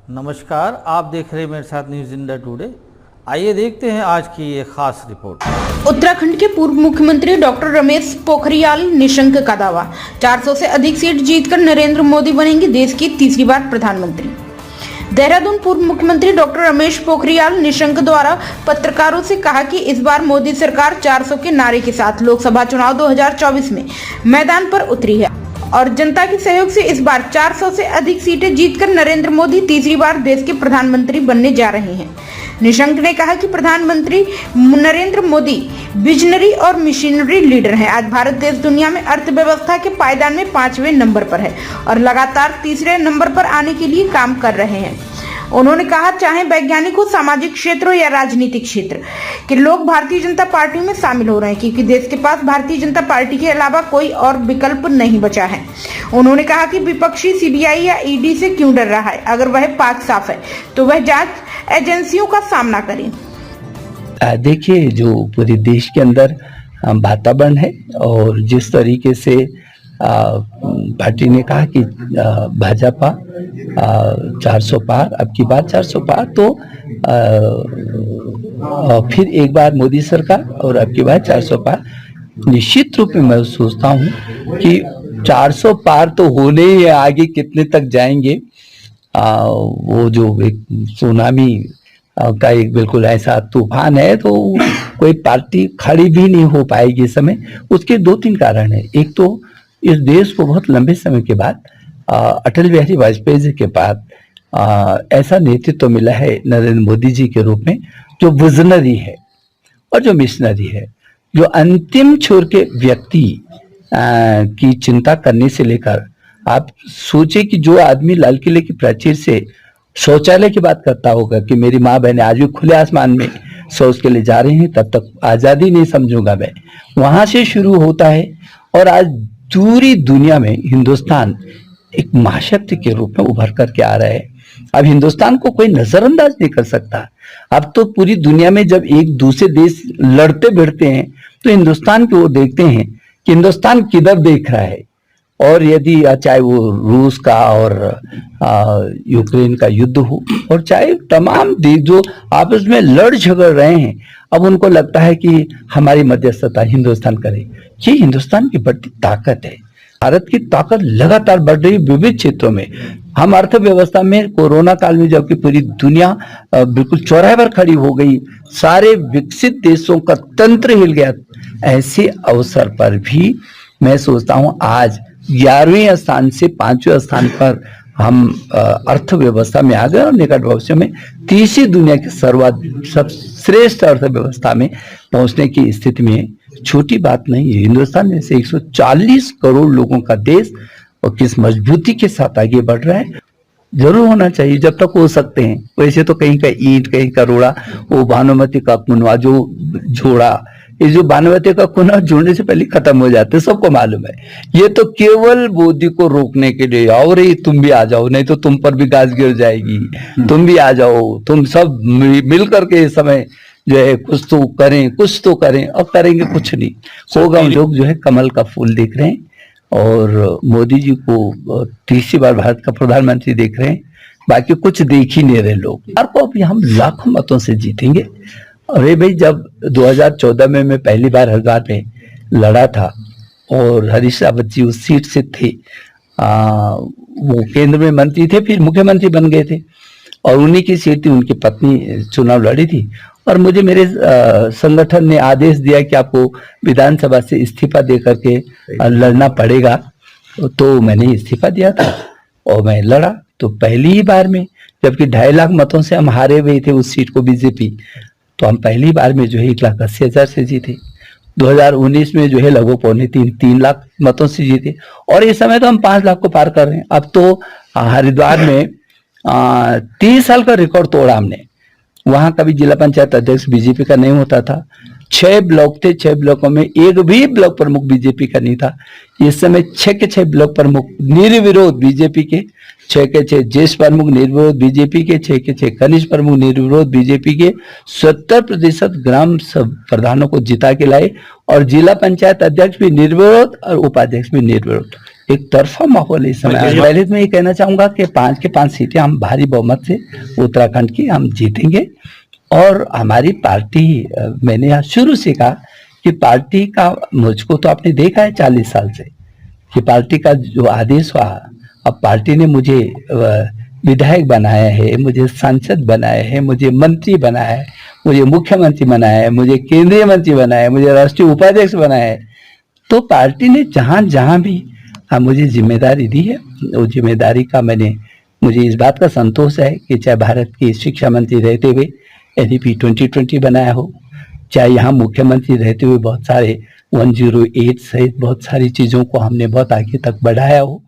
नमस्कार, आप देख रहे हैं मेरे साथ न्यूज़ इंडिया टुडे। आइए देखते हैं आज की ये खास रिपोर्ट। उत्तराखंड के पूर्व मुख्यमंत्री डॉक्टर रमेश पोखरियाल निशंक का दावा, 400 से अधिक सीट जीतकर नरेंद्र मोदी बनेंगे देश की तीसरी बार प्रधानमंत्री। देहरादून पूर्व मुख्यमंत्री डॉक्टर रमेश पोखरियाल निशंक द्वारा पत्रकारों से कहा कि इस बार मोदी सरकार 400 के नारे के साथ लोकसभा चुनाव 2024 में मैदान पर उतरी है और जनता के सहयोग से इस बार 400 से अधिक सीटें जीतकर नरेंद्र मोदी तीसरी बार देश के प्रधानमंत्री बनने जा रहे हैं। निशंक ने कहा कि प्रधानमंत्री नरेंद्र मोदी विजनरी और मिशनरी लीडर हैं। आज भारत देश दुनिया में अर्थव्यवस्था के पायदान में 5वें नंबर पर है और लगातार तीसरे नंबर पर आने के लिए काम कर रहे हैं। उन्होंने कहा, चाहे वैज्ञानिक हो, सामाजिक क्षेत्र हो या राजनीतिक क्षेत्र के लोग भारतीय जनता पार्टी में शामिल हो रहे हैं, क्योंकि देश के पास भारतीय जनता पार्टी के अलावा कोई और विकल्प नहीं बचा है। उन्होंने कहा कि विपक्षी सीबीआई या ईडी से क्यों डर रहा है। अगर वह पाक साफ है तो वह जांच एजेंसियों का सामना करें। देखिए, जो पूरे देश के अंदर वातावरण है और जिस तरीके से पार्टी ने कहा कि भाजपा 400 पार, अब की बात 400 पार, तो फिर एक बार मोदी सरकार और अब की बात 400 पार। निश्चित रूप में मैं सोचता हूँ कि 400 पार तो होने ही, आगे कितने तक जाएंगे वो जो एक सुनामी का एक बिल्कुल ऐसा तूफान है, तो कोई पार्टी खड़ी भी नहीं हो पाएगी इस समय। उसके 2-3 कारण है। एक तो इस देश को बहुत लंबे समय के बाद अटल बिहारी वाजपेयी जी के बाद ऐसा नेतृत्व मिला है नरेंद्र मोदी जी के रूप में, जो विजनरी है और जो मिशनरी है, जो अंतिम छोर के व्यक्ति की चिंता करने से लेकर, आप सोचे कि जो आदमी लाल किले की प्राचीर से शौचालय की बात करता होगा कि मेरी माँ बहनें आज भी खुले आसमान में शौच के लिए जा रहे हैं, तब तक आजादी नहीं समझूंगा मैं। वहां से शुरू होता है और आज पूरी दुनिया में हिंदुस्तान एक महाशक्ति के रूप में उभर करके आ रहा है। अब हिंदुस्तान को कोई नजरअंदाज नहीं कर सकता। अब तो पूरी दुनिया में जब एक दूसरे देश लड़ते भिड़ते हैं तो हिंदुस्तान की ओर देखते हैं कि हिंदुस्तान किधर देख रहा है। और यदि चाहे वो रूस का और यूक्रेन का युद्ध हो, और चाहे तमाम देश जो आपस में लड़ झगड़ रहे हैं, अब उनको लगता है कि हमारी मध्यस्थता हिंदुस्तान करे। ये हिंदुस्तान की बड़ी ताकत है। भारत की ताकत लगातार बढ़ रही विविध क्षेत्रों में। हम अर्थव्यवस्था में कोरोना काल में जबकि पूरी दुनिया बिल्कुल चौराहे पर खड़ी हो गई, सारे विकसित देशों का तंत्र हिल गया, ऐसे अवसर पर भी मैं सोचता हूं आज 11वें स्थान से 5वें स्थान पर हम अर्थव्यवस्था में आ गए और निकट भविष्य में तीसरी दुनिया की सब श्रेष्ठ अर्थव्यवस्था में पहुंचने की स्थिति में छोटी बात नहीं है। हिंदुस्तान में से 140 करोड़ लोगों का देश और किस मजबूती के साथ आगे बढ़ रहा है। जरूर होना चाहिए जब तक हो सकते हैं। वैसे तो कहीं का ईंट, कहीं का रोड़ा, वो भानुमती का कुनवा जो जोड़ा, ये जो भानुमती का कुनवा जोड़ने से पहले खत्म हो जाते, सबको मालूम है। ये तो केवल मोदी को रोकने के लिए, और ये तुम भी आ जाओ, नहीं तो तुम पर भी गाज गिर जाएगी, तुम भी आ जाओ, तुम सब मिल करके इस समय जो है कुछ तो करें, और करेंगे कुछ नहीं होगा। हम लोग जो है कमल का फूल देख रहे हैं और मोदी जी को तीसरी बार भारत का प्रधानमंत्री देख रहे हैं, बाकी कुछ देख ही नहीं रहे लोग। को अभी हम लाखों मतों से जीतेंगे। अरे भाई, जब 2014 में मैं पहली बार हरिद्वार में लड़ा था और हरीश रावत जी उस सीट से थे, वो केंद्र में मंत्री थे, फिर मुख्यमंत्री बन गए थे और उन्हीं की सीट थी, उनकी पत्नी चुनाव लड़ी थी और मुझे मेरे संगठन ने आदेश दिया कि आपको विधानसभा से इस्तीफा दे करके लड़ना पड़ेगा। तो मैंने इस्तीफा दिया था और मैं लड़ा। तो पहली ही बार में, जबकि 2.5 लाख मतों से हम हारे हुए थे उस सीट को बीजेपी, तो हम पहली बार में जो है 1,80,000 से जीते। 2019 में जो है लगभग 3.25 लाख मतों से जीते और इस समय तो हम 5 लाख को पार कर रहे हैं। अब तो हरिद्वार में 30 साल का रिकॉर्ड तोड़ा हमने। वहां कभी जिला पंचायत अध्यक्ष बीजेपी का नहीं होता था। 6 ब्लॉक थे, 6 ब्लॉकों में एक भी ब्लॉक प्रमुख बीजेपी का नहीं था। इस समय 6 के 6 ब्लॉक प्रमुख निर्विरोध बीजेपी के, 6 के 6 ज्येष्ठ प्रमुख निर्विरोध बीजेपी के, 6 के 6 कनिष्ठ प्रमुख निर्विरोध बीजेपी के, 70% ग्राम प्रधानों को जिता के लाए और जिला पंचायत अध्यक्ष भी निर्विरोध और उपाध्यक्ष भी निर्विरोध। एक तरफा माहौल है इस समय। पहले तो मैं ये कहना चाहूंगा कि 5 के 5 सीटें हम भारी बहुमत से उत्तराखंड की हम जीतेंगे। और हमारी पार्टी, मैंने यहाँ शुरू से कहा कि पार्टी का, मुझको तो आपने देखा है 40 साल से कि पार्टी का जो आदेश हुआ, अब पार्टी ने मुझे विधायक बनाया है, मुझे सांसद बनाया है, मुझे मंत्री बनाया है, मुझे मुख्यमंत्री बनाया है, मुझे केंद्रीय मंत्री बनाया है, मुझे राष्ट्रीय उपाध्यक्ष बनाया है। तो पार्टी ने जहां जहां भी मुझे जिम्मेदारी दी है, वो जिम्मेदारी का मुझे इस बात का संतोष है कि चाहे भारत की शिक्षा मंत्री रहते हुए NEP 2020 बनाया हो, चाहे यहाँ मुख्यमंत्री रहते हुए बहुत सारे 108 सहित बहुत सारी चीजों को हमने बहुत आगे तक बढ़ाया हो,